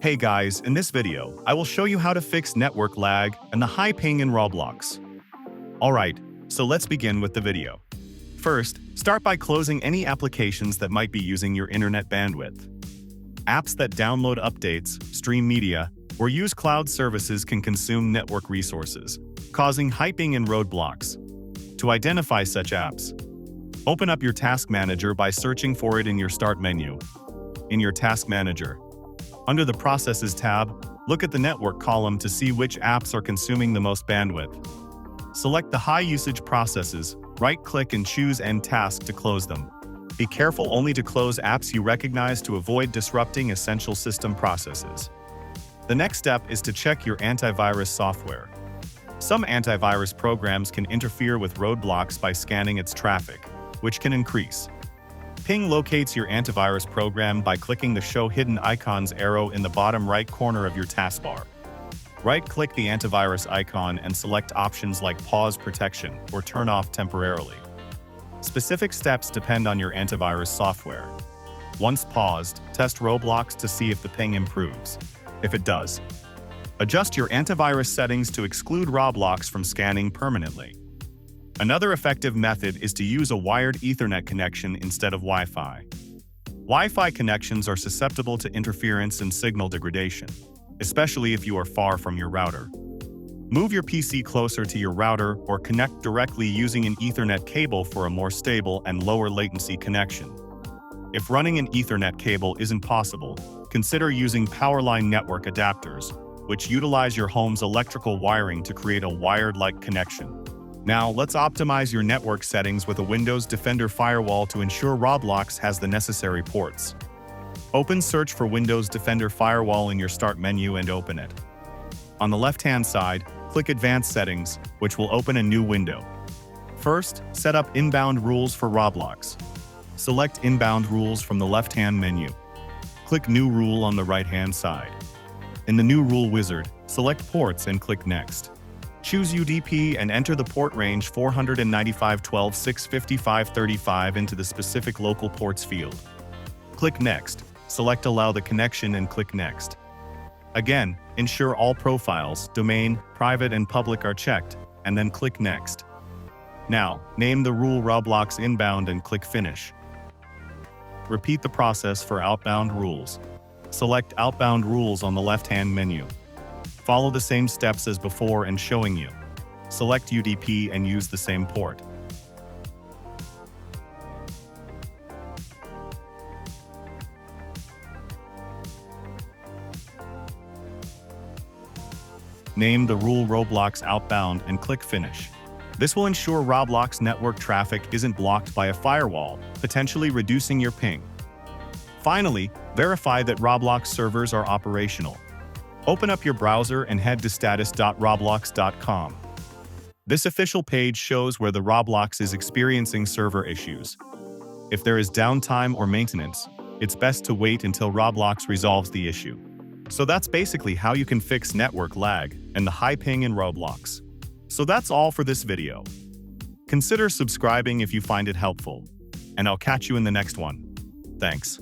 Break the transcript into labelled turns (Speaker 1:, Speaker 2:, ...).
Speaker 1: Hey guys, in this video, I will show you how to fix network lag and the high ping in Roblox. Alright, so let's begin with the video. First, start by closing any applications that might be using your internet bandwidth. Apps that download updates, stream media, or use cloud services can consume network resources, causing high ping and roadblocks. To identify such apps, open up your Task Manager by searching for it in your Start menu. In your Task Manager, under the Processes tab, look at the Network column to see which apps are consuming the most bandwidth. Select the high-usage processes, right-click and choose End Task to close them. Be careful only to close apps you recognize to avoid disrupting essential system processes. The next step is to check your antivirus software. Some antivirus programs can interfere with roadblocks by scanning its traffic, which can increase. Ping locates your antivirus program by clicking the Show Hidden Icons arrow in the bottom right corner of your taskbar. Right-click the antivirus icon and select options like Pause Protection or Turn Off Temporarily. Specific steps depend on your antivirus software. Once paused, test Roblox to see if the ping improves. If it does, adjust your antivirus settings to exclude Roblox from scanning permanently. Another effective method is to use a wired Ethernet connection instead of Wi-Fi. Wi-Fi connections are susceptible to interference and signal degradation, especially if you are far from your router. Move your PC closer to your router or connect directly using an Ethernet cable for a more stable and lower latency connection. If running an Ethernet cable isn't possible, consider using Powerline network adapters, which utilize your home's electrical wiring to create a wired-like connection. Now, let's optimize your network settings with a Windows Defender firewall to ensure Roblox has the necessary ports. Open Search for Windows Defender Firewall in your Start menu and open it. On the left-hand side, click Advanced Settings, which will open a new window. First, set up inbound rules for Roblox. Select Inbound Rules from the left-hand menu. Click New Rule on the right-hand side. In the New Rule wizard, select Ports and click Next. Choose UDP and enter the port range 495.12.655.35 into the specific local ports field. Click Next, select Allow the connection and click Next. Again, ensure all profiles, domain, private and public are checked, and then click Next. Now, name the rule Roblox Inbound and click Finish. Repeat the process for outbound rules. Select Outbound Rules on the left-hand menu. Follow the same steps as before and showing you. Select UDP and use the same port. Name the rule Roblox Outbound and click Finish. This will ensure Roblox network traffic isn't blocked by a firewall, potentially reducing your ping. Finally, verify that Roblox servers are operational. Open up your browser and head to status.roblox.com. This official page shows where the Roblox is experiencing server issues. If there is downtime or maintenance, it's best to wait until Roblox resolves the issue. So that's basically how you can fix network lag and the high ping in Roblox. So that's all for this video. Consider subscribing if you find it helpful, and I'll catch you in the next one. Thanks.